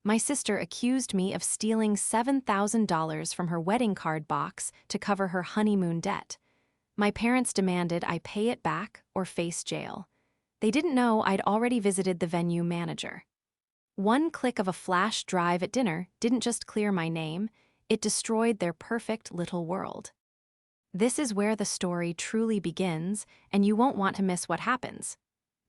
My sister accused me of stealing $7,000 from her wedding card box to cover her honeymoon debt. My parents demanded I pay it back or face jail. They didn't know I'd already visited the venue manager. One click of a flash drive at dinner didn't just clear my name, it destroyed their perfect little world. This is where the story truly begins, and you won't want to miss what happens.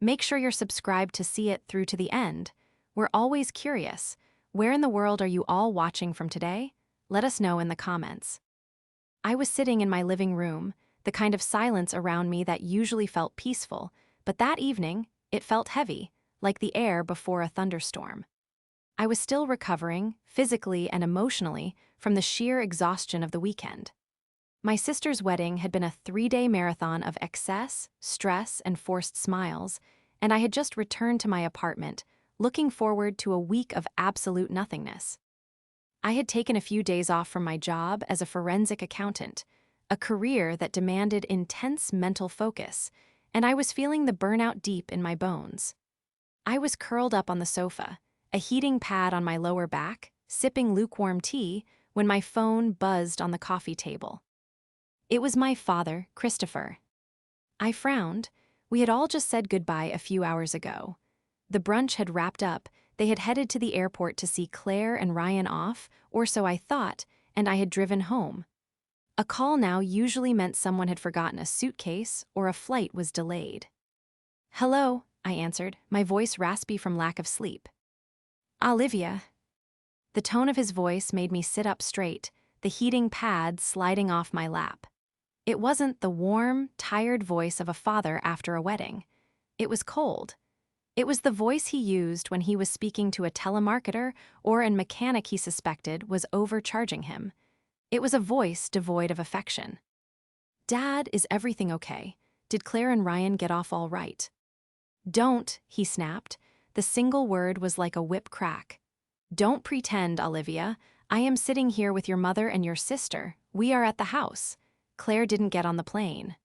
Make sure you're subscribed to see it through to the end. We're always curious. Where in the world are you all watching from today? Let us know in the comments. I was sitting in my living room, the kind of silence around me that usually felt peaceful, but that evening, it felt heavy, like the air before a thunderstorm. I was still recovering, physically and emotionally, from the sheer exhaustion of the weekend. My sister's wedding had been a 3-day marathon of excess, stress, and forced smiles, and I had just returned to my apartment, looking forward to a week of absolute nothingness. I had taken a few days off from my job as a forensic accountant, a career that demanded intense mental focus, and I was feeling the burnout deep in my bones. I was curled up on the sofa, a heating pad on my lower back, sipping lukewarm tea, when my phone buzzed on the coffee table. It was my father, Christopher. I frowned. We had all just said goodbye a few hours ago. The brunch had wrapped up, they had headed to the airport to see Claire and Ryan off, or so I thought, and I had driven home. A call now usually meant someone had forgotten a suitcase or a flight was delayed. "Hello," I answered, my voice raspy from lack of sleep. "Olivia." The tone of his voice made me sit up straight, the heating pad sliding off my lap. It wasn't the warm, tired voice of a father after a wedding. It was cold. It was the voice he used when he was speaking to a telemarketer or a mechanic he suspected was overcharging him. It was a voice devoid of affection. "Dad, is everything okay? Did Claire and Ryan get off all right?" "Don't," he snapped. The single word was like a whip crack. "Don't pretend, Olivia. I am sitting here with your mother and your sister. We are at the house. Claire didn't get on the plane."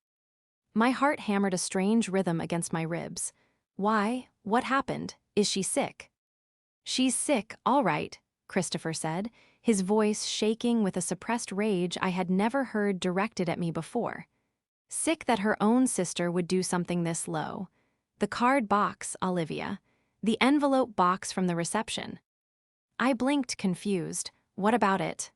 My heart hammered a strange rhythm against my ribs. "Why? What happened? Is she sick?" "She's sick, all right," Christopher said, his voice shaking with a suppressed rage I had never heard directed at me before. Sick that her own sister would do something this low. "The card box, Olivia. The envelope box from the reception." I blinked, confused. "What about it?"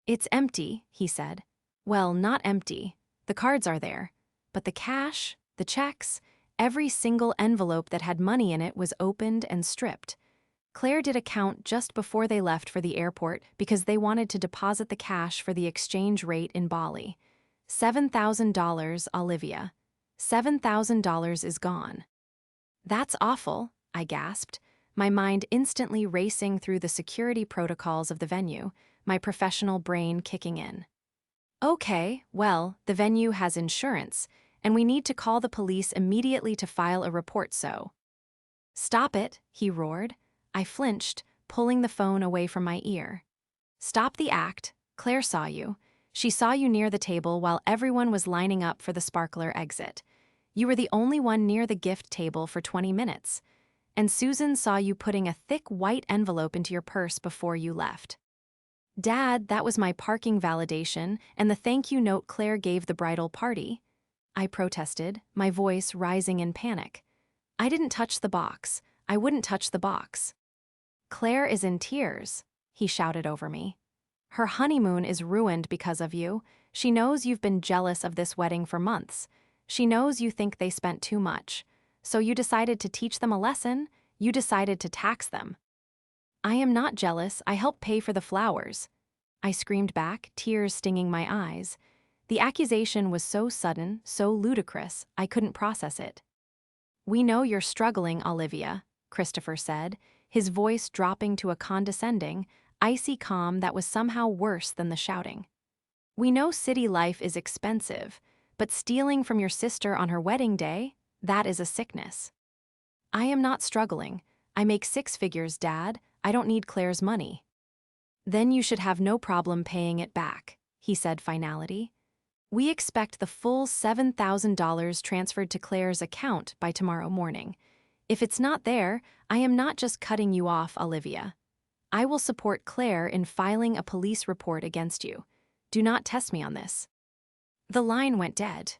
"It's empty," he said. "Well, not empty. The cards are there. But the cash, the checks, every single envelope that had money in it was opened and stripped. Claire did a count just before they left for the airport because they wanted to deposit the cash for the exchange rate in Bali. $7,000, Olivia. $7,000 is gone." "That's awful," I gasped, my mind instantly racing through the security protocols of the venue, my professional brain kicking in. "Okay, well, the venue has insurance, and we need to call the police immediately to file a report so." "Stop it," he roared. I flinched, pulling the phone away from my ear. "Stop the act. Claire saw you. She saw you near the table while everyone was lining up for the sparkler exit. You were the only one near the gift table for 20 minutes. And Susan saw you putting a thick white envelope into your purse before you left." "Dad, that was my parking validation and the thank you note Claire gave the bridal party," I protested, my voice rising in panic. "I didn't touch the box. I wouldn't touch the box." "Claire is in tears," he shouted over me. "Her honeymoon is ruined because of you. She knows you've been jealous of this wedding for months. She knows you think they spent too much. So you decided to teach them a lesson. You decided to tax them." "I am not jealous. I helped pay for the flowers," I screamed back, tears stinging my eyes. The accusation was so sudden, so ludicrous, I couldn't process it. "We know you're struggling, Olivia," Christopher said, his voice dropping to a condescending, icy calm that was somehow worse than the shouting. "We know city life is expensive, but stealing from your sister on her wedding day, that is a sickness." "I am not struggling. I make 6 figures, Dad. I don't need Claire's money." "Then you should have no problem paying it back," he said finality. "We expect the full $7,000 transferred to Claire's account by tomorrow morning. If it's not there, I am not just cutting you off, Olivia. I will support Claire in filing a police report against you. Do not test me on this." The line went dead.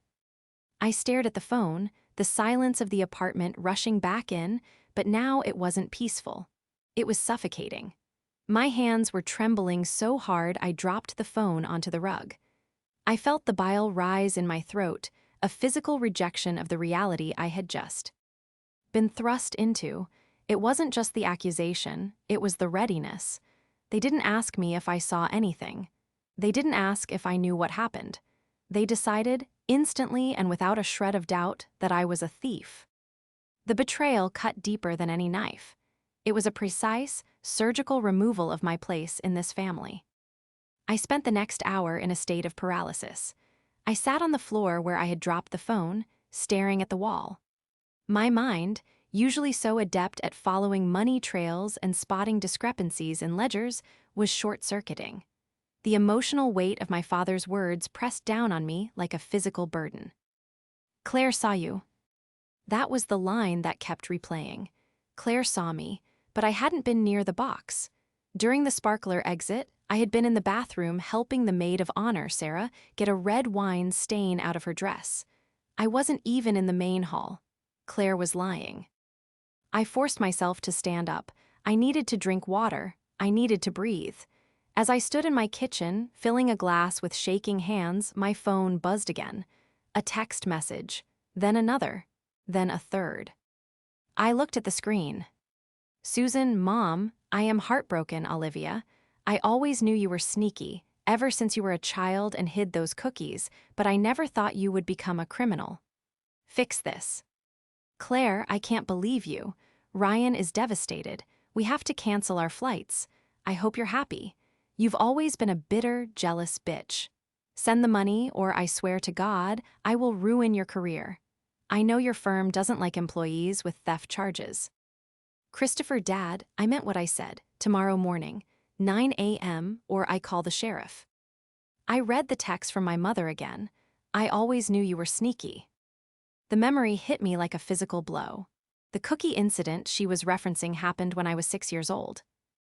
I stared at the phone, the silence of the apartment rushing back in, but now it wasn't peaceful. It was suffocating. My hands were trembling so hard I dropped the phone onto the rug. I felt the bile rise in my throat, a physical rejection of the reality I had just been thrust into. It wasn't just the accusation, it was the readiness. They didn't ask me if I saw anything. They didn't ask if I knew what happened. They decided, instantly and without a shred of doubt, that I was a thief. The betrayal cut deeper than any knife. It was a precise, surgical removal of my place in this family. I spent the next hour in a state of paralysis. I sat on the floor where I had dropped the phone, staring at the wall. My mind, usually so adept at following money trails and spotting discrepancies in ledgers, was short-circuiting. The emotional weight of my father's words pressed down on me like a physical burden. "Claire saw you." That was the line that kept replaying. Claire saw me, but I hadn't been near the box. During the sparkler exit, I had been in the bathroom helping the maid of honor, Sarah, get a red wine stain out of her dress. I wasn't even in the main hall. Claire was lying. I forced myself to stand up. I needed to drink water. I needed to breathe. As I stood in my kitchen, filling a glass with shaking hands, my phone buzzed again. A text message, then another, then a third. I looked at the screen. "Susan, Mom, I am heartbroken, Olivia. I always knew you were sneaky, ever since you were a child and hid those cookies, but I never thought you would become a criminal. Fix this. Claire, I can't believe you. Ryan is devastated. We have to cancel our flights. I hope you're happy. You've always been a bitter, jealous bitch. Send the money, or I swear to God, I will ruin your career. I know your firm doesn't like employees with theft charges. Christopher, Dad, I meant what I said. Tomorrow morning, 9 a.m., or I call the sheriff." I read the text from my mother again. "I always knew you were sneaky." The memory hit me like a physical blow. The cookie incident she was referencing happened when I was 6 years old.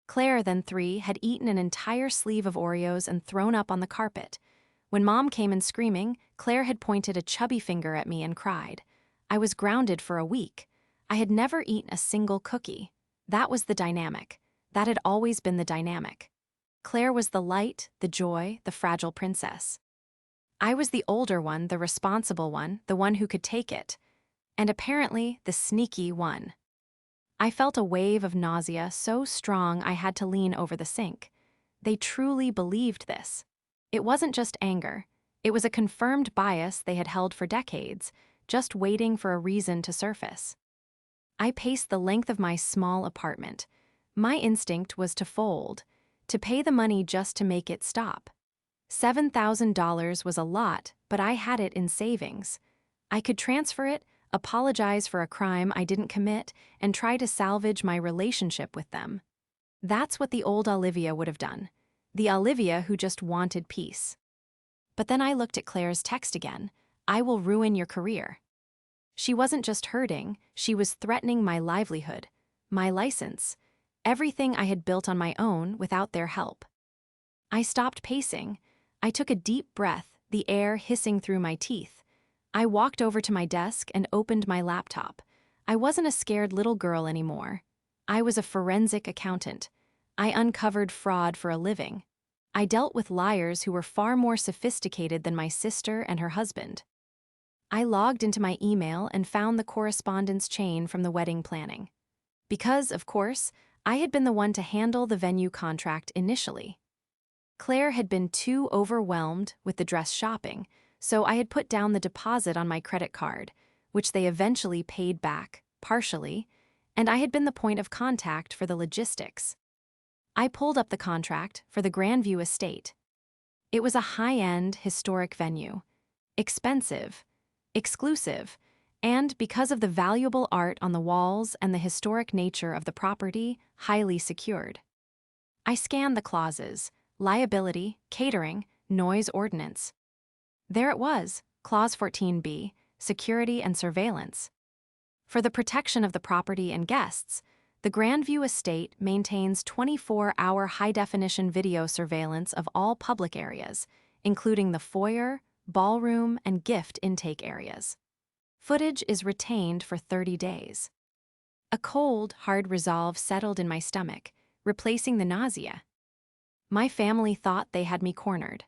Claire, then 3, had eaten an entire sleeve of Oreos and thrown up on the carpet. When Mom came in screaming, Claire had pointed a chubby finger at me and cried. I was grounded for a week. I had never eaten a single cookie. That was the dynamic. That had always been the dynamic. Claire was the light, the joy, the fragile princess. I was the older one, the responsible one, the one who could take it. And apparently, the sneaky one. I felt a wave of nausea so strong I had to lean over the sink. They truly believed this. It wasn't just anger. It was a confirmed bias they had held for decades, just waiting for a reason to surface. I paced the length of my small apartment. My instinct was to fold, to pay the money just to make it stop. $7,000 was a lot, but I had it in savings. I could transfer it, apologize for a crime I didn't commit, and try to salvage my relationship with them. That's what the old Olivia would have done. The Olivia who just wanted peace. But then I looked at Claire's text again. "I will ruin your career." She wasn't just hurting, she was threatening my livelihood, my license, everything I had built on my own without their help. I stopped pacing. I took a deep breath, the air hissing through my teeth. I walked over to my desk and opened my laptop. I wasn't a scared little girl anymore. I was a forensic accountant. I uncovered fraud for a living. I dealt with liars who were far more sophisticated than my sister and her husband. I logged into my email and found the correspondence chain from the wedding planning. Because, of course, I had been the one to handle the venue contract initially. Claire had been too overwhelmed with the dress shopping, so I had put down the deposit on my credit card, which they eventually paid back, partially, and I had been the point of contact for the logistics. I pulled up the contract for the Grandview estate. It was a high-end, historic venue. Expensive, exclusive, and because of the valuable art on the walls and the historic nature of the property, highly secured. I scanned the clauses: liability, catering, noise ordinance. There it was, Clause 14B, security and surveillance. For the protection of the property and guests, The Grandview estate maintains 24-hour high-definition video surveillance of all public areas, including the foyer, ballroom, and gift intake areas. Footage is retained for 30 days. A cold, hard resolve settled in my stomach, replacing the nausea. My family thought they had me cornered.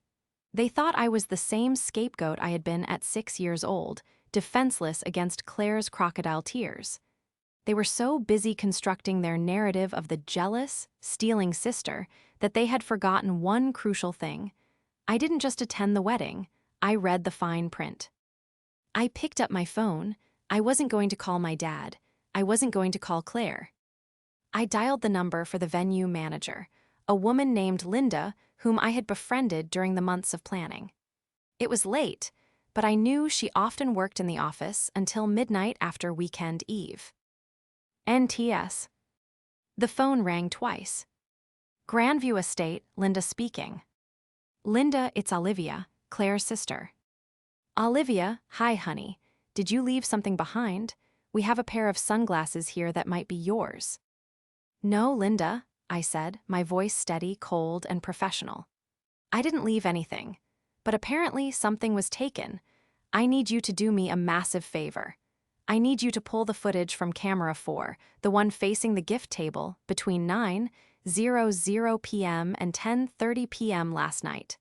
They thought I was the same scapegoat I had been at 6 years old, defenseless against Claire's crocodile tears. They were so busy constructing their narrative of the jealous, stealing sister that they had forgotten one crucial thing. I didn't just attend the wedding, I read the fine print. I picked up my phone. I wasn't going to call my dad. I wasn't going to call Claire. I dialed the number for the venue manager, a woman named Linda, whom I had befriended during the months of planning. It was late, but I knew she often worked in the office until midnight after weekend eve. NTS. The phone rang twice. Grandview Estate, Linda speaking. Linda, it's Olivia, Claire's sister. Olivia, hi honey. Did you leave something behind? We have a pair of sunglasses here that might be yours. No, Linda, I said, my voice steady, cold, and professional. I didn't leave anything, but apparently something was taken. I need you to do me a massive favor. I need you to pull the footage from camera 4, the one facing the gift table, between 9:00 p.m. and 10:30 p.m. last night.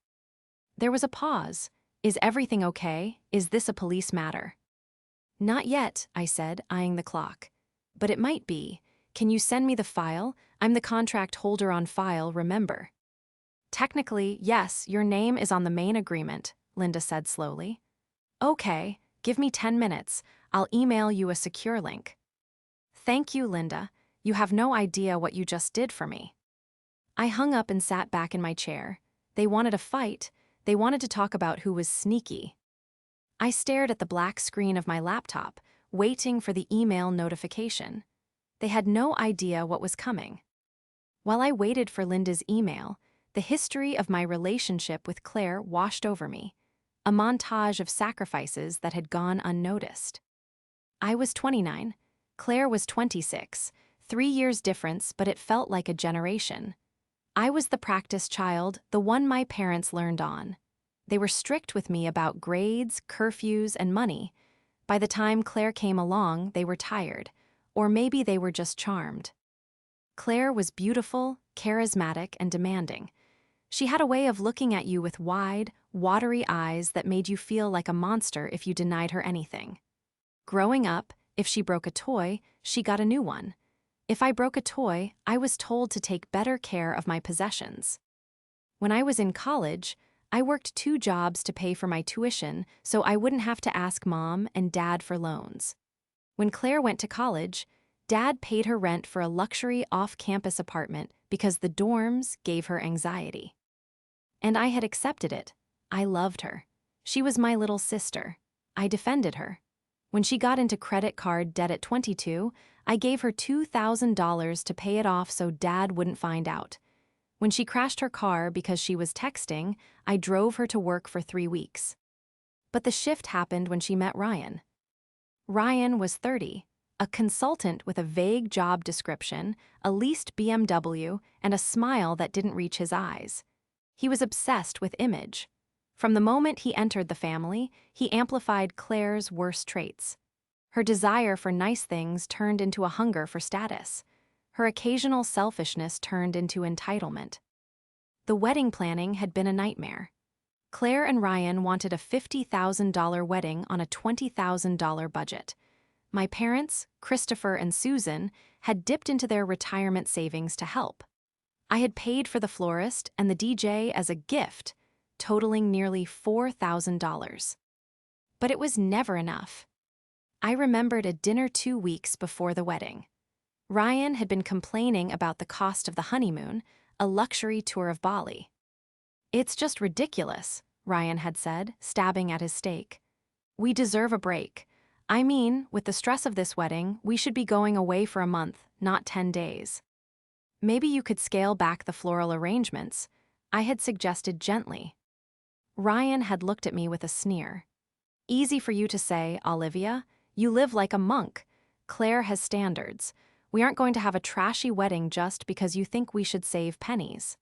There was a pause. Is everything okay? Is this a police matter? Not yet, I said, eyeing the clock. But it might be. Can you send me the file? I'm the contract holder on file, remember? Technically, yes, your name is on the main agreement, Linda said slowly. Okay, give me 10 minutes. I'll email you a secure link. Thank you, Linda. You have no idea what you just did for me. I hung up and sat back in my chair. They wanted a fight. They wanted to talk about who was sneaky. I stared at the black screen of my laptop, waiting for the email notification. They had no idea what was coming. While I waited for Linda's email, the history of my relationship with Claire washed over me, a montage of sacrifices that had gone unnoticed. I was 29. Claire was 26. 3 years difference, but it felt like a generation. I was the practice child, the one my parents learned on. They were strict with me about grades, curfews, and money. By the time Claire came along, they were tired, or maybe they were just charmed. Claire was beautiful, charismatic, and demanding. She had a way of looking at you with wide, watery eyes that made you feel like a monster if you denied her anything. Growing up, if she broke a toy, she got a new one. If I broke a toy, I was told to take better care of my possessions. When I was in college, I worked 2 jobs to pay for my tuition so I wouldn't have to ask Mom and Dad for loans. When Claire went to college, Dad paid her rent for a luxury off-campus apartment because the dorms gave her anxiety. And I had accepted it. I loved her. She was my little sister. I defended her. When she got into credit card debt at 22, I gave her $2,000 to pay it off so Dad wouldn't find out. When she crashed her car because she was texting, I drove her to work for 3 weeks. But the shift happened when she met Ryan. Ryan was 30, a consultant with a vague job description, a leased BMW, and a smile that didn't reach his eyes. He was obsessed with image. From the moment he entered the family, he amplified Claire's worst traits. Her desire for nice things turned into a hunger for status. Her occasional selfishness turned into entitlement. The wedding planning had been a nightmare. Claire and Ryan wanted a $50,000 wedding on a $20,000 budget. My parents, Christopher and Susan, had dipped into their retirement savings to help. I had paid for the florist and the DJ as a gift, totaling nearly $4,000. But it was never enough. I remembered a dinner 2 weeks before the wedding. Ryan had been complaining about the cost of the honeymoon, a luxury tour of Bali. It's just ridiculous, Ryan had said, stabbing at his steak. We deserve a break. I mean, with the stress of this wedding, we should be going away for a month, not 10 days. Maybe you could scale back the floral arrangements, I had suggested gently. Ryan had looked at me with a sneer. Easy for you to say, Olivia. You live like a monk. Claire has standards. We aren't going to have a trashy wedding just because you think we should save pennies."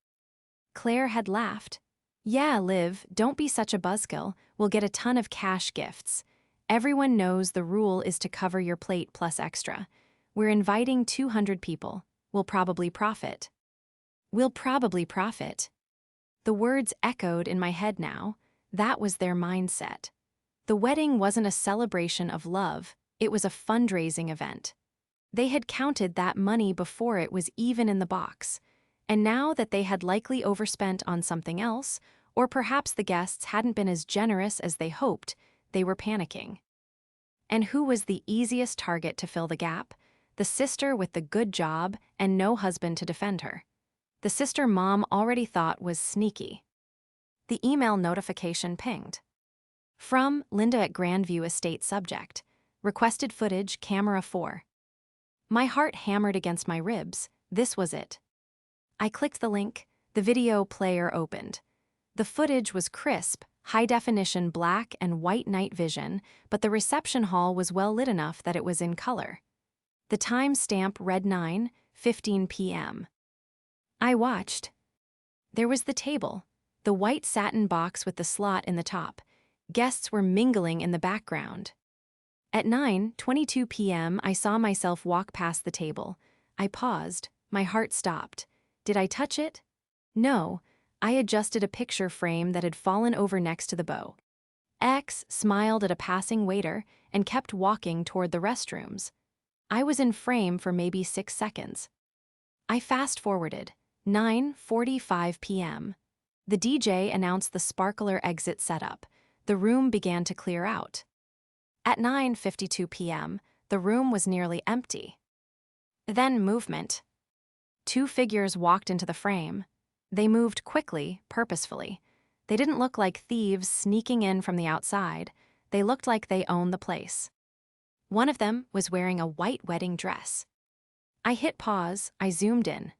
Claire had laughed. "Yeah, Liv, don't be such a buzzkill. We'll get a ton of cash gifts. Everyone knows the rule is to cover your plate plus extra. We're inviting 200 people. We'll probably profit." We'll probably profit. The words echoed in my head now. That was their mindset. The wedding wasn't a celebration of love, it was a fundraising event. They had counted that money before it was even in the box, and now that they had likely overspent on something else, or perhaps the guests hadn't been as generous as they hoped, they were panicking. And who was the easiest target to fill the gap? The sister with the good job and no husband to defend her. The sister Mom already thought was sneaky. The email notification pinged. From Linda at Grandview Estate subject. Requested footage, camera 4. My heart hammered against my ribs. This was it. I clicked the link. The video player opened. The footage was crisp, high-definition black and white night vision, but the reception hall was well lit enough that it was in color. The time stamp read 9:15 p.m. I watched. There was the table, the white satin box with the slot in the top. Guests were mingling in the background. At 9:22 p.m., I saw myself walk past the table. I paused. My heart stopped. Did I touch it? No. I adjusted a picture frame that had fallen over next to the bow. X smiled at a passing waiter and kept walking toward the restrooms. I was in frame for maybe 6 seconds. I fast-forwarded. 9:45 p.m. The DJ announced the sparkler exit setup. The room began to clear out. At 9:52 p.m., the room was nearly empty. Then movement. 2 figures walked into the frame. They moved quickly, purposefully. They didn't look like thieves sneaking in from the outside. They looked like they owned the place. One of them was wearing a white wedding dress. I hit pause. I zoomed in.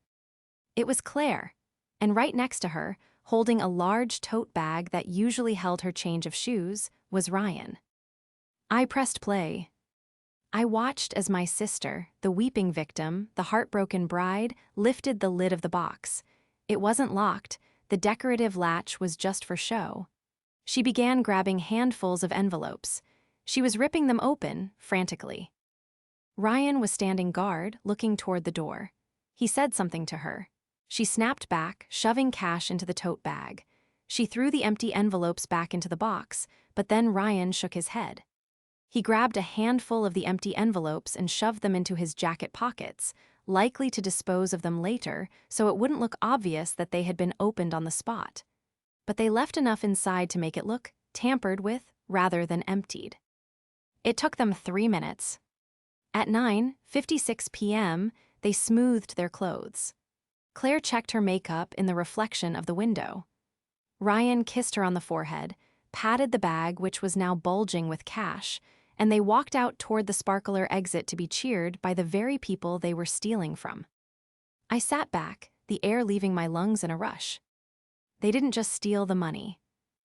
It was Claire, and right next to her, holding a large tote bag that usually held her change of shoes, was Ryan. I pressed play. I watched as my sister, the weeping victim, the heartbroken bride, lifted the lid of the box. It wasn't locked. The decorative latch was just for show. She began grabbing handfuls of envelopes. She was ripping them open, frantically. Ryan was standing guard, looking toward the door. He said something to her. She snapped back, shoving cash into the tote bag. She threw the empty envelopes back into the box, but then Ryan shook his head. He grabbed a handful of the empty envelopes and shoved them into his jacket pockets, likely to dispose of them later so it wouldn't look obvious that they had been opened on the spot. But they left enough inside to make it look tampered with rather than emptied. It took them 3 minutes. At 9:56 p.m., they smoothed their clothes. Claire checked her makeup in the reflection of the window. Ryan kissed her on the forehead, patted the bag, which was now bulging with cash, and they walked out toward the sparkler exit to be cheered by the very people they were stealing from. I sat back, the air leaving my lungs in a rush. They didn't just steal the money.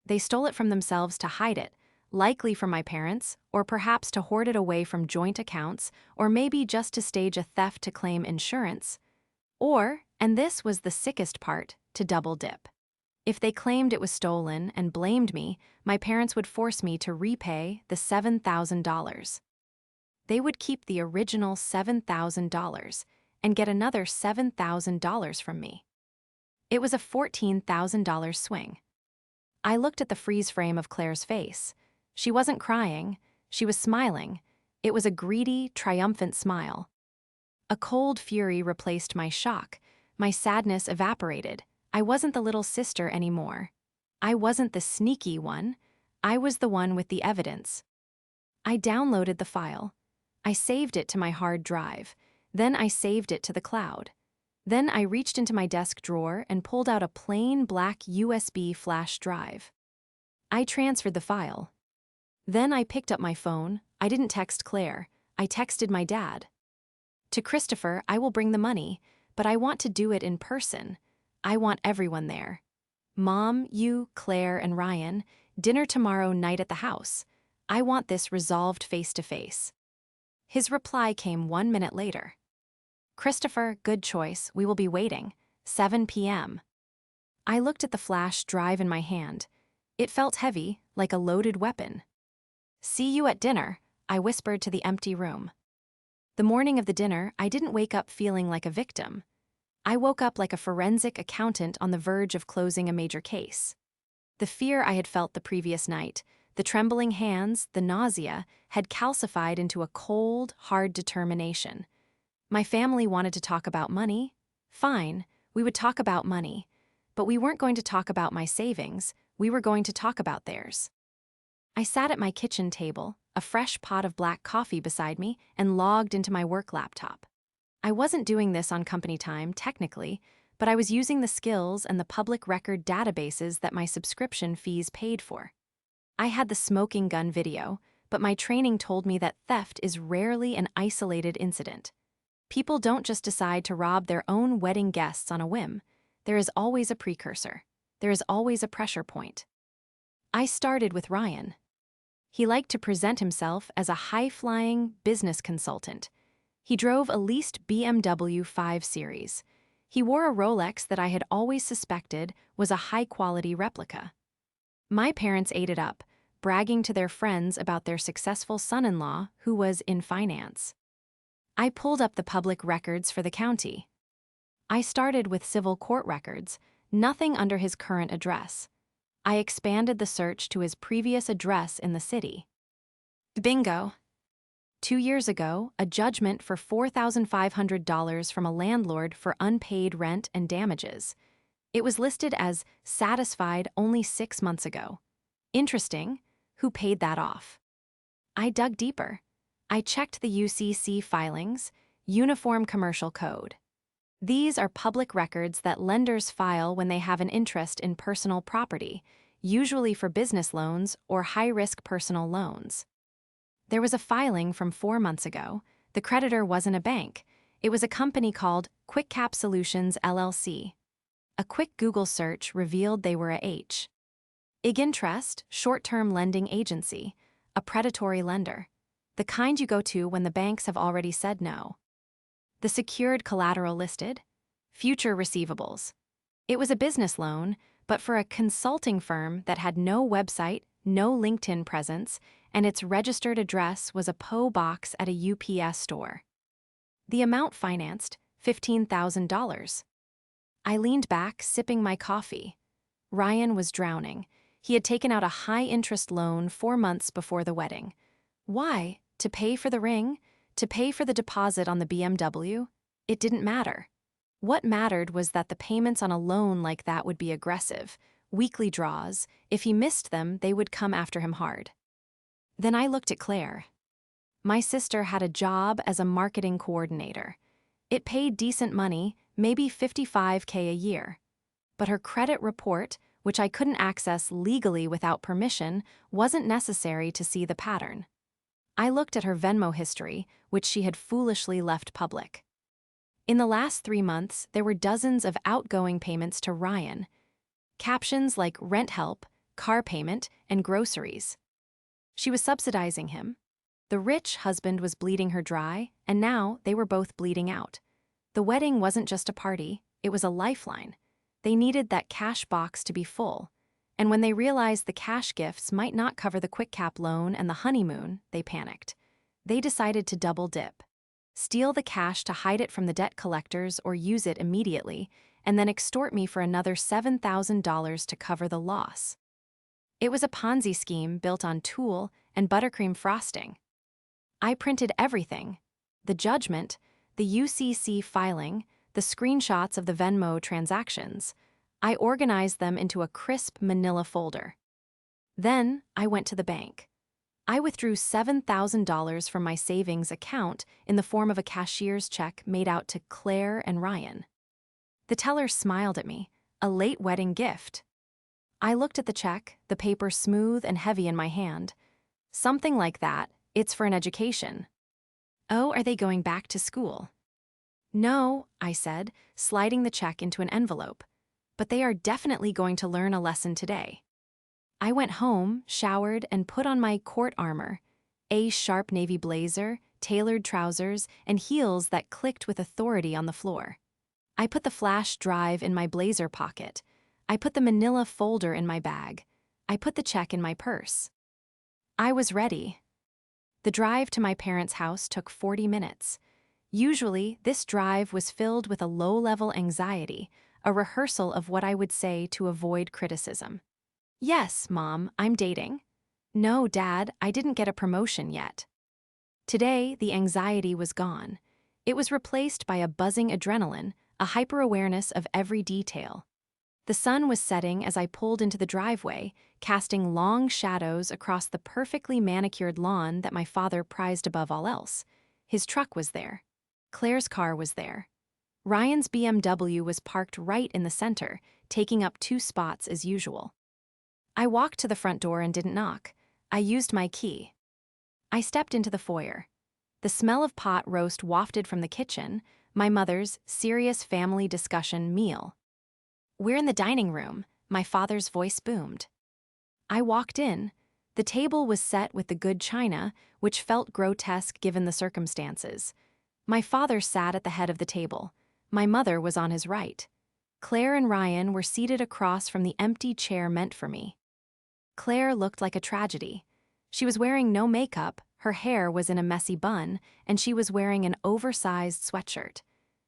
They stole it from themselves to hide it, likely from my parents, or perhaps to hoard it away from joint accounts, or maybe just to stage a theft to claim insurance. Or, and this was the sickest part, to double dip. If they claimed it was stolen and blamed me, my parents would force me to repay the $7,000. They would keep the original $7,000 and get another $7,000 from me. It was a $14,000 swing. I looked at the freeze frame of Claire's face. She wasn't crying, she was smiling. It was a greedy, triumphant smile. A cold fury replaced my shock. My sadness evaporated. I wasn't the little sister anymore. I wasn't the sneaky one. I was the one with the evidence. I downloaded the file. I saved it to my hard drive. Then I saved it to the cloud. Then I reached into my desk drawer and pulled out a plain black USB flash drive. I transferred the file. Then I picked up my phone. I didn't text Claire. I texted my dad. To Christopher, I will bring the money, but I want to do it in person. I want everyone there. Mom, you, Claire, and Ryan, dinner tomorrow night at the house. I want this resolved face-to-face. His reply came 1 minute later. Christopher, good choice, we will be waiting. 7 p.m. I looked at the flash drive in my hand. It felt heavy, like a loaded weapon. See you at dinner, I whispered to the empty room. The morning of the dinner, I didn't wake up feeling like a victim. I woke up like a forensic accountant on the verge of closing a major case. The fear I had felt the previous night, the trembling hands, the nausea, had calcified into a cold, hard determination. My family wanted to talk about money. Fine, we would talk about money. But we weren't going to talk about my savings, we were going to talk about theirs. I sat at my kitchen table, a fresh pot of black coffee beside me, and logged into my work laptop. I wasn't doing this on company time, technically, but I was using the skills and the public record databases that my subscription fees paid for. I had the smoking gun video, but my training told me that theft is rarely an isolated incident. People don't just decide to rob their own wedding guests on a whim. There is always a precursor. There is always a pressure point. I started with Ryan. He liked to present himself as a high-flying business consultant. He drove a leased BMW 5 Series. He wore a Rolex that I had always suspected was a high-quality replica. My parents ate it up, bragging to their friends about their successful son-in-law who was in finance. I pulled up the public records for the county. I started with civil court records, nothing under his current address. I expanded the search to his previous address in the city. Bingo! 2 years ago, a judgment for $4,500 from a landlord for unpaid rent and damages. It was listed as satisfied only 6 months ago. Interesting, who paid that off? I dug deeper. I checked the UCC filings, Uniform Commercial Code. These are public records that lenders file when they have an interest in personal property, usually for business loans or high-risk personal loans. There was a filing from 4 months ago. The creditor wasn't a bank. It was a company called QuickCap Solutions, LLC. A quick Google search revealed they were a IG Interest, short-term lending agency, a predatory lender. The kind you go to when the banks have already said no. The secured collateral listed? Future receivables. It was a business loan, but for a consulting firm that had no website, no LinkedIn presence, and its registered address was a P.O. box at a UPS store. The amount financed, $15,000. I leaned back, sipping my coffee. Ryan was drowning. He had taken out a high-interest loan 4 months before the wedding. Why? To pay for the ring? To pay for the deposit on the BMW? It didn't matter. What mattered was that the payments on a loan like that would be aggressive, weekly draws. If he missed them, they would come after him hard. Then I looked at Claire. My sister had a job as a marketing coordinator. It paid decent money, maybe $55K a year. But her credit report, which I couldn't access legally without permission, wasn't necessary to see the pattern. I looked at her Venmo history, which she had foolishly left public. In the last 3 months, there were dozens of outgoing payments to Ryan. Captions like rent help, car payment, and groceries. She was subsidizing him. The rich husband was bleeding her dry, and now they were both bleeding out. The wedding wasn't just a party, it was a lifeline. They needed that cash box to be full. And when they realized the cash gifts might not cover the QuickCap loan and the honeymoon, they panicked. They decided to double dip. Steal the cash to hide it from the debt collectors or use it immediately, and then extort me for another $7,000 to cover the loss. It was a Ponzi scheme built on tulle and buttercream frosting. I printed everything: the judgment, the UCC filing, the screenshots of the Venmo transactions. I organized them into a crisp manila folder. Then I went to the bank. I withdrew $7,000 from my savings account in the form of a cashier's check made out to Claire and Ryan. The teller smiled at me, a late wedding gift. I looked at the check, the paper smooth and heavy in my hand. Something like that, it's for an education. Oh, are they going back to school? No, I said, sliding the check into an envelope. But they are definitely going to learn a lesson today. I went home, showered, and put on my court armor, a sharp navy blazer, tailored trousers, and heels that clicked with authority on the floor. I put the flash drive in my blazer pocket. I put the manila folder in my bag. I put the check in my purse. I was ready. The drive to my parents' house took 40 minutes. Usually, this drive was filled with a low-level anxiety, a rehearsal of what I would say to avoid criticism. Yes, Mom, I'm dating. No, Dad, I didn't get a promotion yet. Today, the anxiety was gone. It was replaced by a buzzing adrenaline, a hyper-awareness of every detail. The sun was setting as I pulled into the driveway, casting long shadows across the perfectly manicured lawn that my father prized above all else. His truck was there. Claire's car was there. Ryan's BMW was parked right in the center, taking up 2 spots as usual. I walked to the front door and didn't knock. I used my key. I stepped into the foyer. The smell of pot roast wafted from the kitchen, my mother's serious family discussion meal. "We're in the dining room," my father's voice boomed. I walked in. The table was set with the good china, which felt grotesque given the circumstances. My father sat at the head of the table. My mother was on his right. Claire and Ryan were seated across from the empty chair meant for me. Claire looked like a tragedy. She was wearing no makeup, her hair was in a messy bun, and she was wearing an oversized sweatshirt.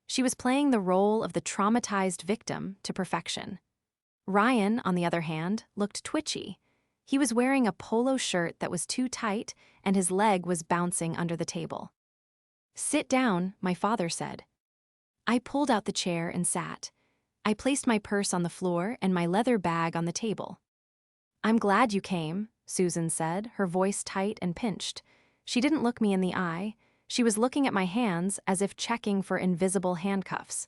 She was playing the role of the traumatized victim to perfection. Ryan, on the other hand, looked twitchy. He was wearing a polo shirt that was too tight, and his leg was bouncing under the table. "Sit down," my father said. I pulled out the chair and sat. I placed my purse on the floor and my leather bag on the table. "I'm glad you came," Susan said, her voice tight and pinched. She didn't look me in the eye. She was looking at my hands as if checking for invisible handcuffs.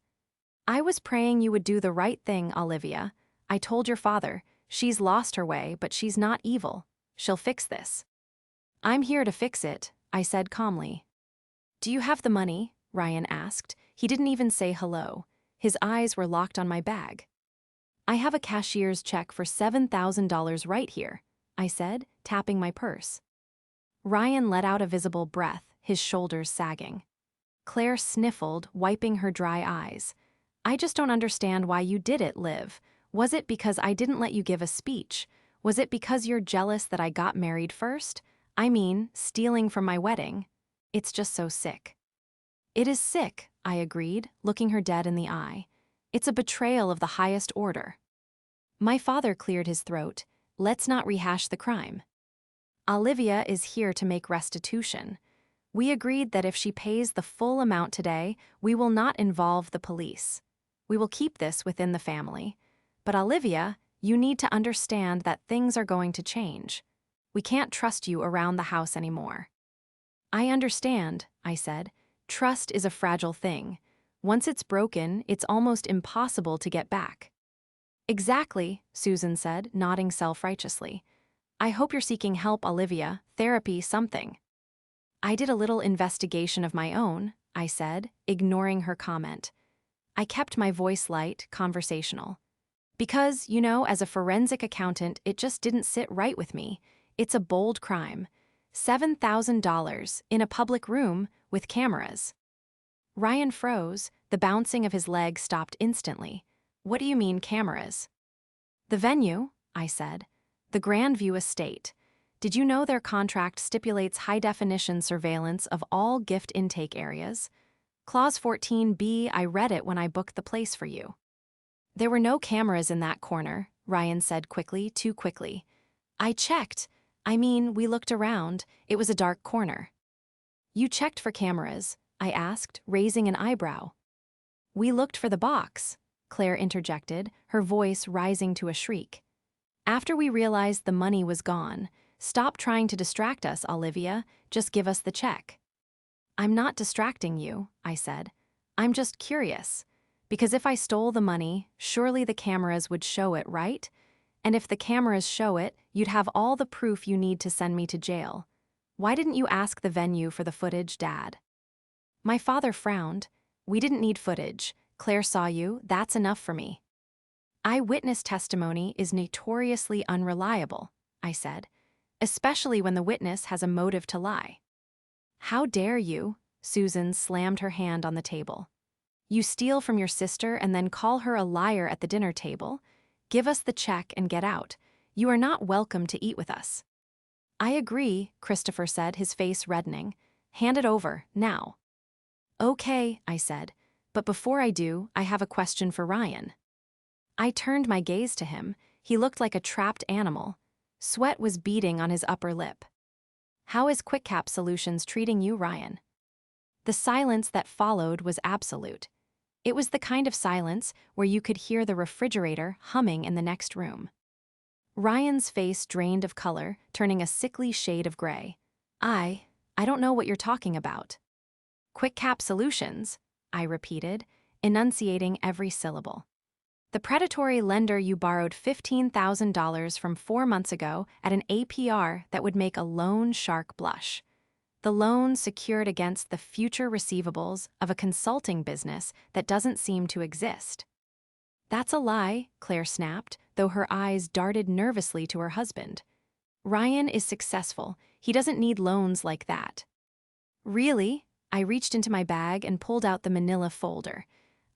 "I was praying you would do the right thing, Olivia. I told your father, she's lost her way, but she's not evil. She'll fix this." "I'm here to fix it," I said calmly. "Do you have the money?" Ryan asked. He didn't even say hello. His eyes were locked on my bag. "I have a cashier's check for $7,000 right here," I said, tapping my purse. Ryan let out a visible breath, his shoulders sagging. Claire sniffled, wiping her dry eyes. "I just don't understand why you did it, Liv. Was it because I didn't let you give a speech? Was it because you're jealous that I got married first? I mean, stealing from my wedding. It's just so sick." "It is sick," I agreed, looking her dead in the eye. "It's a betrayal of the highest order." My father cleared his throat. "Let's not rehash the crime. Olivia is here to make restitution. We agreed that if she pays the full amount today, we will not involve the police. We will keep this within the family. But Olivia, you need to understand that things are going to change. We can't trust you around the house anymore." "I understand," I said. "Trust is a fragile thing. Once it's broken, it's almost impossible to get back." "Exactly," Susan said, nodding self-righteously. "I hope you're seeking help, Olivia, therapy, something." "I did a little investigation of my own," I said, ignoring her comment. I kept my voice light, conversational. "Because, as a forensic accountant, it just didn't sit right with me. It's a bold crime. $7,000 in a public room with cameras." Ryan froze. The bouncing of his leg stopped instantly. "What do you mean, cameras?" "The venue," I said. "The Grandview Estate. Did you know their contract stipulates high-definition surveillance of all gift intake areas? Clause 14B, I read it when I booked the place for you." "There were no cameras in that corner," Ryan said quickly, too quickly. "I checked. We looked around. It was a dark corner." "You checked for cameras?" I asked, raising an eyebrow. "We looked for the box," Claire interjected, her voice rising to a shriek. "After we realized the money was gone. Stop trying to distract us, Olivia. Just give us the check." "I'm not distracting you," I said. "I'm just curious. Because if I stole the money, surely the cameras would show it, right? And if the cameras show it, you'd have all the proof you need to send me to jail. Why didn't you ask the venue for the footage, Dad?" My father frowned. "We didn't need footage. Claire saw you. That's enough for me." "Eyewitness testimony is notoriously unreliable," I said, "especially when the witness has a motive to lie." How dare you? Susan slammed her hand on the table. You steal from your sister and then call her a liar at the dinner table? Give us the check and get out. You are not welcome to eat with us. I agree, Christopher said, his face reddening. Hand it over, now. Okay, I said, but before I do, I have a question for Ryan. I turned my gaze to him. He looked like a trapped animal. Sweat was beading on his upper lip. How is QuickCap Solutions treating you, Ryan? The silence that followed was absolute. It was the kind of silence where you could hear the refrigerator humming in the next room. Ryan's face drained of color, turning a sickly shade of gray. I don't know what you're talking about. QuickCap Solutions, I repeated, enunciating every syllable. The predatory lender you borrowed $15,000 from 4 months ago at an APR that would make a loan shark blush. The loan secured against the future receivables of a consulting business that doesn't seem to exist. That's a lie, Claire snapped, though her eyes darted nervously to her husband. Ryan is successful. He doesn't need loans like that. Really? I reached into my bag and pulled out the manila folder.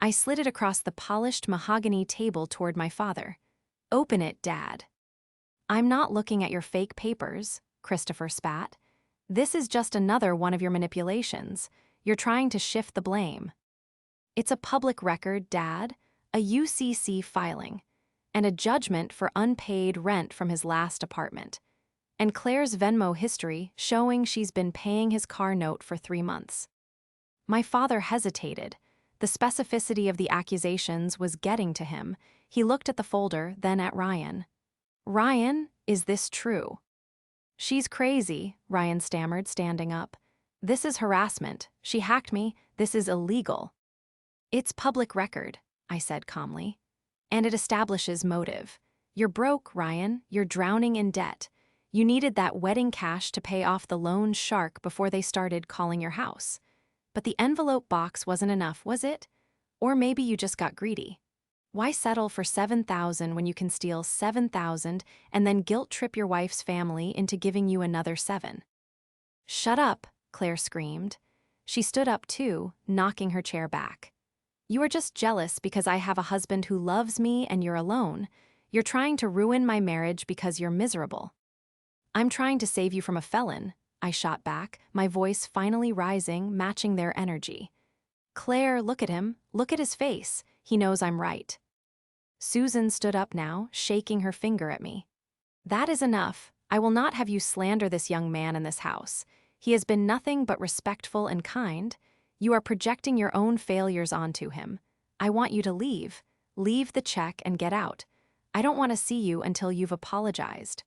I slid it across the polished mahogany table toward my father. Open it, Dad. I'm not looking at your fake papers, Christopher spat. This is just another one of your manipulations. You're trying to shift the blame. It's a public record, Dad, a UCC filing, and a judgment for unpaid rent from his last apartment, and Claire's Venmo history showing she's been paying his car note for 3 months. My father hesitated. The specificity of the accusations was getting to him. He looked at the folder, then at Ryan. Ryan, is this true? She's crazy, Ryan stammered, standing up. This is harassment. She hacked me. This is illegal. It's public record, I said calmly. And it establishes motive. You're broke, Ryan. You're drowning in debt. You needed that wedding cash to pay off the loan shark before they started calling your house. But the envelope box wasn't enough, was it? Or maybe you just got greedy. Why settle for $7,000 when you can steal $7,000 and then guilt-trip your wife's family into giving you another $7,000? Shut up, Claire screamed. She stood up too, knocking her chair back. You are just jealous because I have a husband who loves me and you're alone. You're trying to ruin my marriage because you're miserable. I'm trying to save you from a felon, I shot back, my voice finally rising, matching their energy. Claire, look at him. Look at his face. He knows I'm right. Susan stood up now, shaking her finger at me. That is enough. I will not have you slander this young man in this house. He has been nothing but respectful and kind. You are projecting your own failures onto him. I want you to leave. Leave the check and get out. I don't want to see you until you've apologized.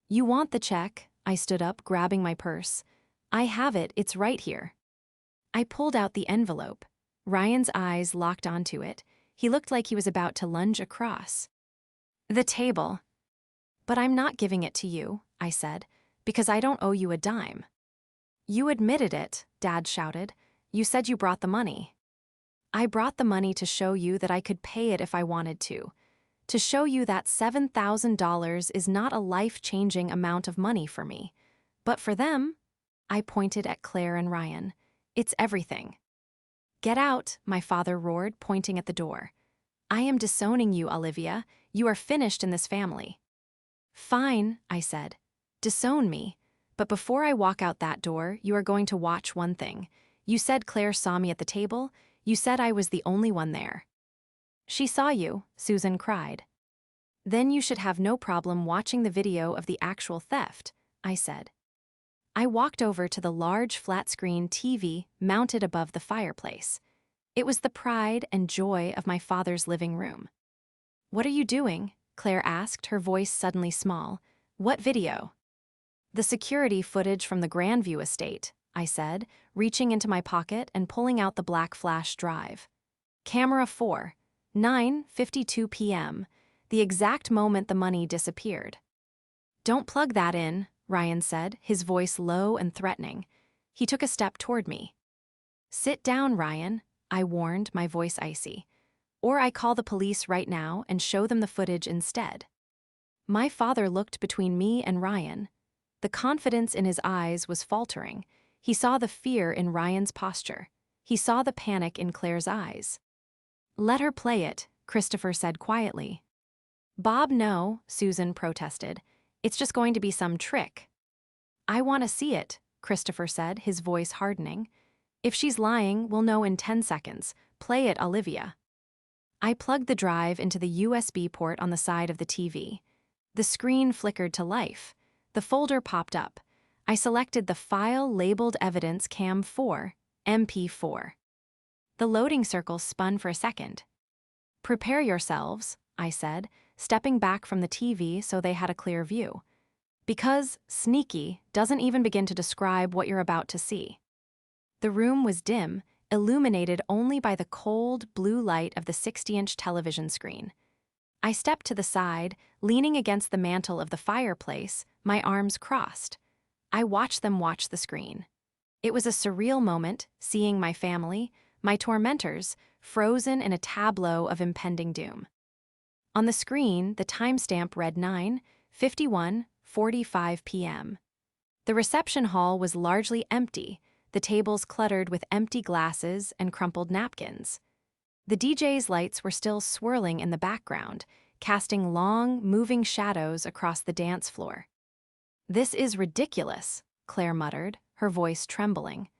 You want the check? I stood up, grabbing my purse. I have it. It's right here. I pulled out the envelope. Ryan's eyes locked onto it. He looked like he was about to lunge across the table. But I'm not giving it to you, I said, because I don't owe you a dime. You admitted it, Dad shouted. You said you brought the money. I brought the money to show you that I could pay it if I wanted to show you that $7,000 is not a life-changing amount of money for me. But for them, I pointed at Claire and Ryan, it's everything. Get out, my father roared, pointing at the door. I am disowning you, Olivia. You are finished in this family. Fine, I said. Disown me. But before I walk out that door, you are going to watch one thing. You said Claire saw me at the table. You said I was the only one there. She saw you, Susan cried. Then you should have no problem watching the video of the actual theft, I said. I walked over to the large flat-screen TV mounted above the fireplace. It was the pride and joy of my father's living room. What are you doing? Claire asked, her voice suddenly small. What video? The security footage from the Grandview estate, I said, reaching into my pocket and pulling out the black flash drive. Camera 4. 9:52 p.m., the exact moment the money disappeared. Don't plug that in, Ryan said, his voice low and threatening. He took a step toward me. Sit down, Ryan, I warned, my voice icy. Or I call the police right now and show them the footage instead. My father looked between me and Ryan. The confidence in his eyes was faltering. He saw the fear in Ryan's posture. He saw the panic in Claire's eyes. "Let her play it," Christopher said quietly. "Bob, no," Susan protested. "It's just going to be some trick." "I want to see it," Christopher said, his voice hardening. "If she's lying, we'll know in 10 seconds. Play it, Olivia." I plugged the drive into the USB port on the side of the TV. The screen flickered to life. The folder popped up. I selected the file labeled Evidence Cam 4, MP4. The loading circle spun for a second. "Prepare yourselves," I said, stepping back from the TV so they had a clear view. Because sneaky doesn't even begin to describe what you're about to see. The room was dim, illuminated only by the cold, blue light of the 60-inch television screen. I stepped to the side, leaning against the mantel of the fireplace, my arms crossed. I watched them watch the screen. It was a surreal moment, seeing my family, my tormentors, frozen in a tableau of impending doom. On the screen, the timestamp read 9:51:45 p.m. The reception hall was largely empty, the tables cluttered with empty glasses and crumpled napkins. The DJ's lights were still swirling in the background, casting long, moving shadows across the dance floor. "This is ridiculous," Claire muttered, her voice trembling.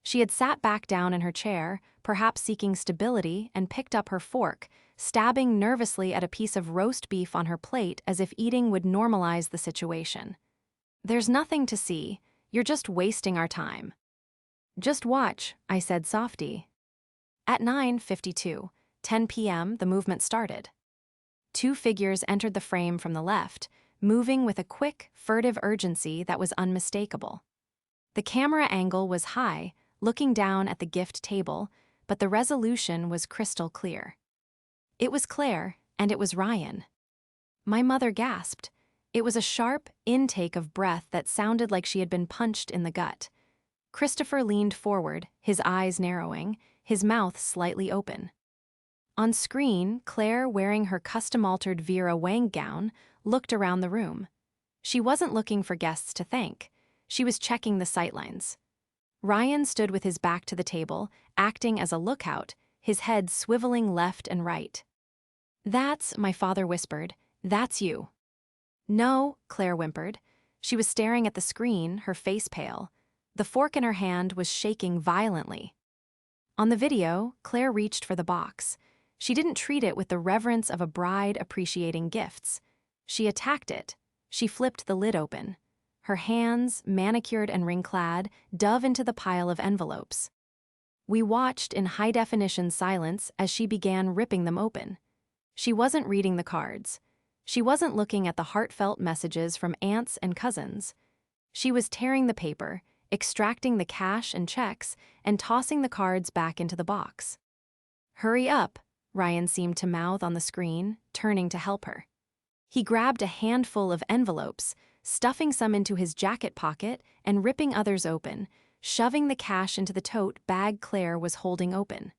She had sat back down in her chair, perhaps seeking stability, and picked up her fork, stabbing nervously at a piece of roast beef on her plate as if eating would normalize the situation. "There's nothing to see. You're just wasting our time." "Just watch," I said softly. At 9:52, 10 p.m., the movement started. Two figures entered the frame from the left, moving with a quick, furtive urgency that was unmistakable. The camera angle was high, looking down at the gift table, but the resolution was crystal clear. It was Claire, and it was Ryan. My mother gasped. It was a sharp intake of breath that sounded like she had been punched in the gut. Christopher leaned forward, his eyes narrowing, his mouth slightly open. On screen, Claire, wearing her custom-altered Vera Wang gown, looked around the room. She wasn't looking for guests to thank. She was checking the sightlines. Ryan stood with his back to the table, acting as a lookout, his head swiveling left and right. "That's," my father whispered, "that's you." "No," Claire whimpered. She was staring at the screen, her face pale. The fork in her hand was shaking violently. On the video, Claire reached for the box. She didn't treat it with the reverence of a bride appreciating gifts. She attacked it. She flipped the lid open. Her hands, manicured and ring-clad, dove into the pile of envelopes. We watched in high-definition silence as she began ripping them open. She wasn't reading the cards. She wasn't looking at the heartfelt messages from aunts and cousins. She was tearing the paper, extracting the cash and checks, and tossing the cards back into the box. "Hurry up," Ryan seemed to mouth on the screen, turning to help her. He grabbed a handful of envelopes, stuffing some into his jacket pocket and ripping others open, shoving the cash into the tote bag Claire was holding open.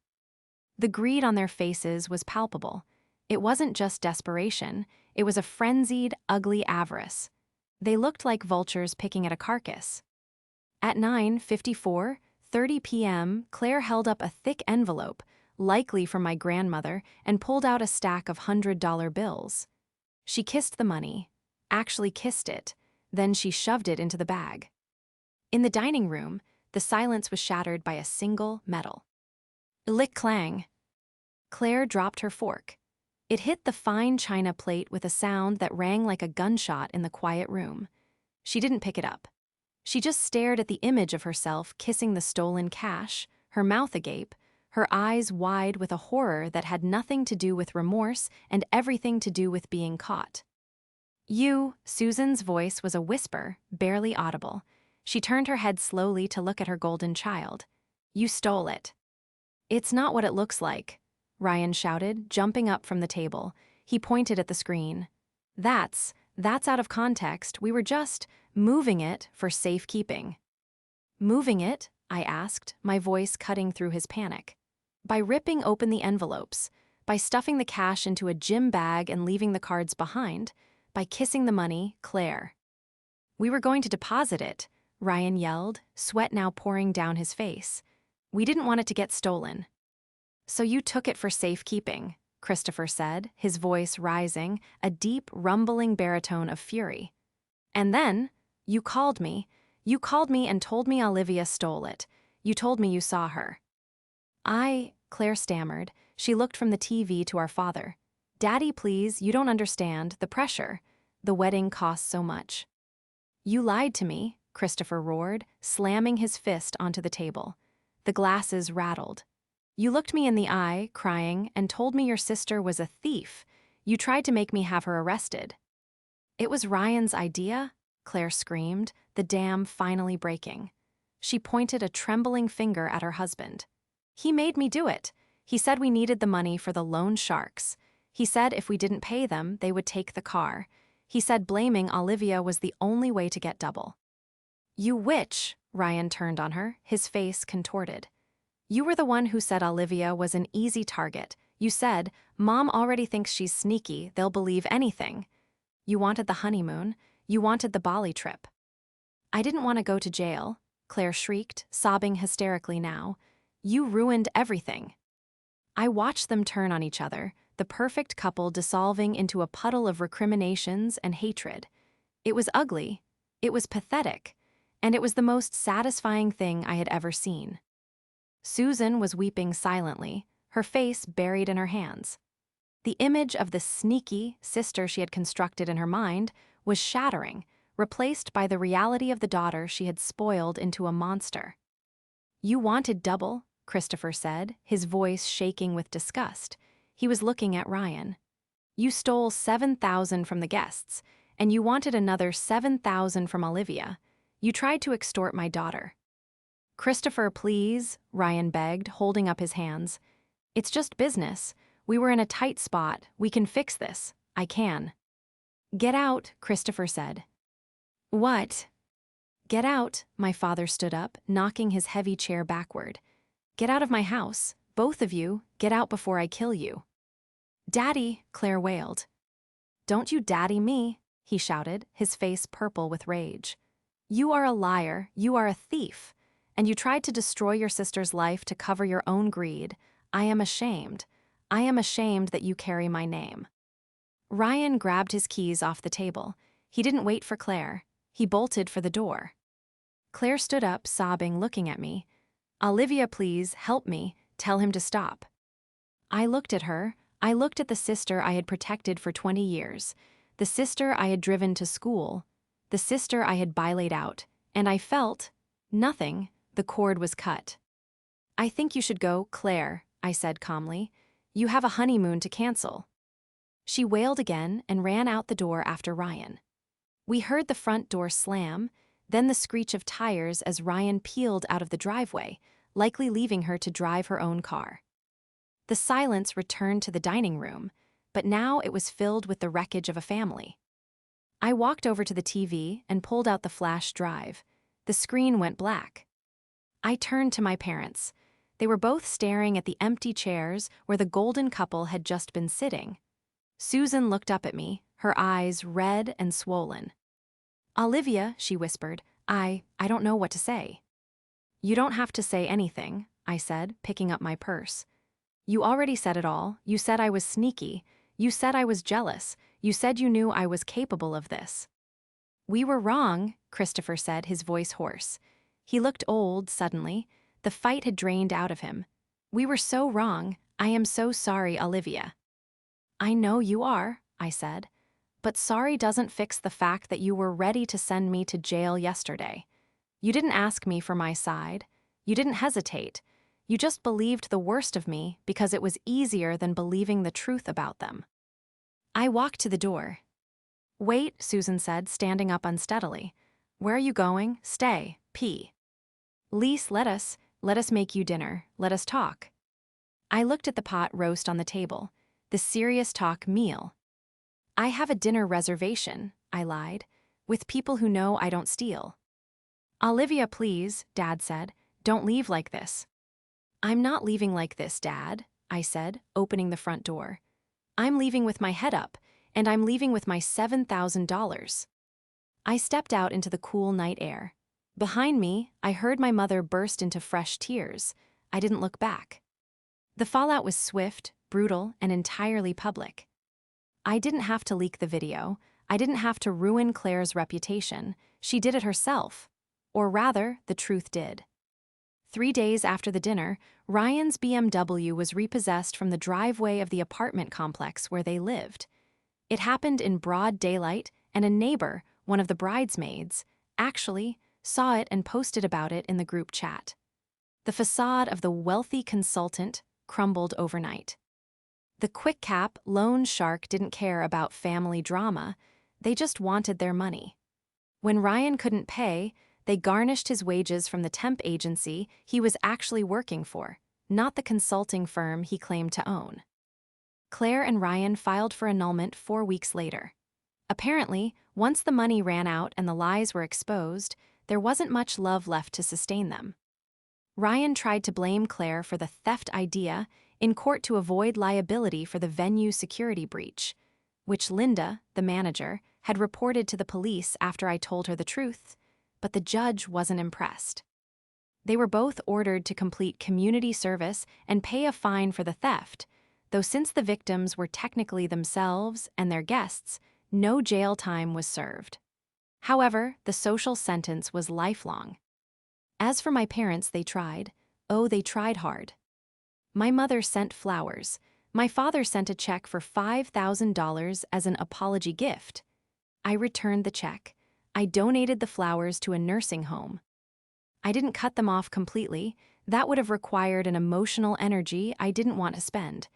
The greed on their faces was palpable. It wasn't just desperation, it was a frenzied, ugly avarice. They looked like vultures picking at a carcass. At 9:54:30 p.m., Claire held up a thick envelope, likely from my grandmother, and pulled out a stack of $100 bills. She kissed the money, actually kissed it, then she shoved it into the bag. In the dining room, the silence was shattered by a single metal. Lick clang. Claire dropped her fork. It hit the fine china plate with a sound that rang like a gunshot in the quiet room. She didn't pick it up. She just stared at the image of herself kissing the stolen cash, her mouth agape, her eyes wide with a horror that had nothing to do with remorse and everything to do with being caught. "You," Susan's voice was a whisper, barely audible. She turned her head slowly to look at her golden child. "You stole it." "It's not what it looks like," Ryan shouted, jumping up from the table. He pointed at the screen. That's out of context. We were just moving it for safekeeping." "Moving it?" I asked, my voice cutting through his panic. "By ripping open the envelopes, by stuffing the cash into a gym bag and leaving the cards behind, by kissing the money, Claire." "We were going to deposit it," Ryan yelled, sweat now pouring down his face. We didn't want it to get stolen. So you took it for safekeeping, Christopher said, his voice rising, a deep, rumbling baritone of fury. And then, you called me. You called me and told me Olivia stole it. You told me you saw her. Claire stammered. She looked from the TV to our father. Daddy, please, you don't understand, the pressure. The wedding costs so much. You lied to me, Christopher roared, slamming his fist onto the table. The glasses rattled. You looked me in the eye, crying, and told me your sister was a thief. You tried to make me have her arrested. It was Ryan's idea, Claire screamed, the dam finally breaking. She pointed a trembling finger at her husband. He made me do it. He said we needed the money for the loan sharks. He said if we didn't pay them, they would take the car. He said blaming Olivia was the only way to get double. You witch, Ryan turned on her, his face contorted. You were the one who said Olivia was an easy target. You said, Mom already thinks she's sneaky, they'll believe anything. You wanted the honeymoon. You wanted the Bali trip. I didn't want to go to jail, Claire shrieked, sobbing hysterically now. You ruined everything. I watched them turn on each other, the perfect couple dissolving into a puddle of recriminations and hatred. It was ugly, it was pathetic, and it was the most satisfying thing I had ever seen. Susan was weeping silently, her face buried in her hands. The image of the sneaky sister she had constructed in her mind was shattering, replaced by the reality of the daughter she had spoiled into a monster. You wanted double, Christopher said, his voice shaking with disgust. He was looking at Ryan. You stole $7,000 from the guests, and you wanted another $7,000 from Olivia. You tried to extort my daughter. Christopher, please, Ryan begged, holding up his hands. It's just business. We were in a tight spot. We can fix this. I can. Get out, Christopher said. What? Get out, my father stood up, knocking his heavy chair backward. Get out of my house. Both of you, get out before I kill you. Daddy, Claire wailed. Don't you daddy me, he shouted, his face purple with rage. You are a liar, you are a thief, and you tried to destroy your sister's life to cover your own greed. I am ashamed. I am ashamed that you carry my name. Ryan grabbed his keys off the table. He didn't wait for Claire. He bolted for the door. Claire stood up, sobbing, looking at me. Olivia, please, help me. Tell him to stop. I looked at her. I looked at the sister I had protected for 20 years, the sister I had driven to school, the sister I had bilayed out, and I felt nothing. The cord was cut. I think you should go, Claire, I said calmly. You have a honeymoon to cancel. She wailed again and ran out the door after Ryan. We heard the front door slam, then the screech of tires as Ryan peeled out of the driveway, likely leaving her to drive her own car. The silence returned to the dining room, but now it was filled with the wreckage of a family. I walked over to the TV and pulled out the flash drive. The screen went black. I turned to my parents. They were both staring at the empty chairs where the golden couple had just been sitting. Susan looked up at me, her eyes red and swollen. Olivia, she whispered, I don't know what to say. You don't have to say anything, I said, picking up my purse. You already said it all. You said I was sneaky. You said I was jealous. You said you knew I was capable of this. We were wrong, Christopher said, his voice hoarse. He looked old suddenly. The fight had drained out of him. We were so wrong. I am so sorry, Olivia. I know you are, I said. But sorry doesn't fix the fact that you were ready to send me to jail yesterday. You didn't ask me for my side. You didn't hesitate. You just believed the worst of me because it was easier than believing the truth about them. I walked to the door. Wait, Susan said, standing up unsteadily. Where are you going? Stay, P. Lise, let us make you dinner. Let us talk. I looked at the pot roast on the table, the serious talk meal. I have a dinner reservation, I lied, with people who know I don't steal. Olivia, please, Dad said, don't leave like this. I'm not leaving like this, Dad, I said, opening the front door. I'm leaving with my head up, and I'm leaving with my $7,000. I stepped out into the cool night air. Behind me, I heard my mother burst into fresh tears. I didn't look back. The fallout was swift, brutal, and entirely public. I didn't have to leak the video. I didn't have to ruin Claire's reputation. She did it herself. Or rather, the truth did. 3 days after the dinner, Ryan's BMW was repossessed from the driveway of the apartment complex where they lived. It happened in broad daylight, and a neighbor, one of the bridesmaids, actually saw it and posted about it in the group chat. The facade of the wealthy consultant crumbled overnight. The quick cap loan shark didn't care about family drama, they just wanted their money. When Ryan couldn't pay, they garnished his wages from the temp agency he was actually working for, not the consulting firm he claimed to own. Claire and Ryan filed for annulment 4 weeks later. Apparently, once the money ran out and the lies were exposed, there wasn't much love left to sustain them. Ryan tried to blame Claire for the theft idea in court to avoid liability for the venue security breach, which Linda, the manager, had reported to the police after I told her the truth, but the judge wasn't impressed. They were both ordered to complete community service and pay a fine for the theft, though since the victims were technically themselves and their guests, no jail time was served. However, the social sentence was lifelong. As for my parents, they tried. Oh, they tried hard. My mother sent flowers. My father sent a check for $5,000 as an apology gift. I returned the check. I donated the flowers to a nursing home. I didn't cut them off completely. That would have required an emotional energy I didn't want to spend.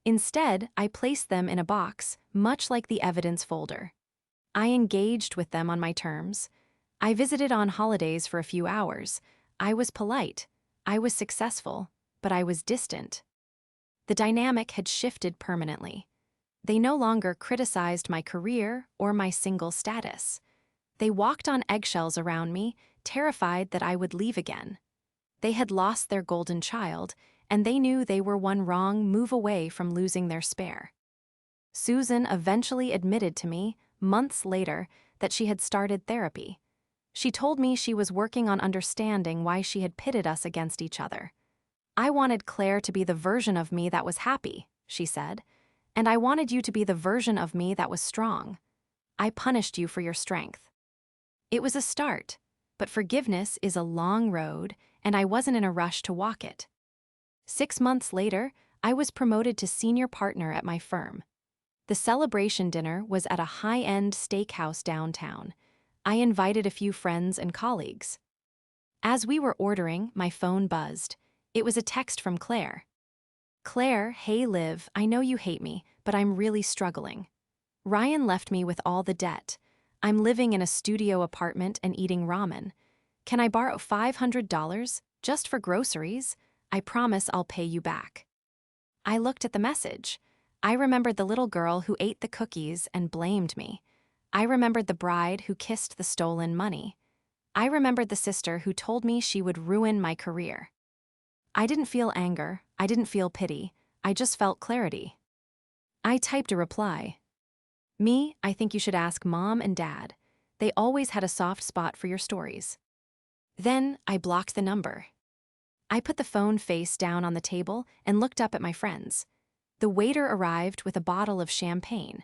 Instead, I placed them in a box, much like the evidence folder. I engaged with them on my terms. I visited on holidays for a few hours. I was polite. I was successful, but I was distant. The dynamic had shifted permanently. They no longer criticized my career or my single status. They walked on eggshells around me, terrified that I would leave again. They had lost their golden child, and they knew they were one wrong move away from losing their spare. Susan eventually admitted to me, months later, that she had started therapy. She told me she was working on understanding why she had pitted us against each other. I wanted Claire to be the version of me that was happy, she said, and I wanted you to be the version of me that was strong. I punished you for your strength. It was a start, but forgiveness is a long road, and I wasn't in a rush to walk it. 6 months later, I was promoted to senior partner at my firm. The celebration dinner was at a high-end steakhouse downtown. I invited a few friends and colleagues. As we were ordering, my phone buzzed. It was a text from Claire. Claire, hey Liv, I know you hate me, but I'm really struggling. Ryan left me with all the debt. I'm living in a studio apartment and eating ramen. Can I borrow $500 just for groceries? I promise I'll pay you back. I looked at the message. I remembered the little girl who ate the cookies and blamed me. I remembered the bride who kissed the stolen money. I remembered the sister who told me she would ruin my career. I didn't feel anger. I didn't feel pity. I just felt clarity. I typed a reply. Me, I think you should ask Mom and Dad. They always had a soft spot for your stories. Then I blocked the number. I put the phone face down on the table and looked up at my friends. The waiter arrived with a bottle of champagne.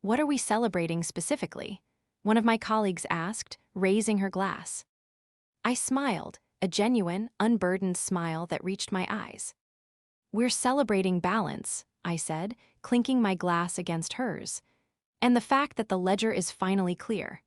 What are we celebrating specifically? One of my colleagues asked, raising her glass. I smiled, a genuine, unburdened smile that reached my eyes. We're celebrating balance, I said, clinking my glass against hers. And the fact that the ledger is finally clear.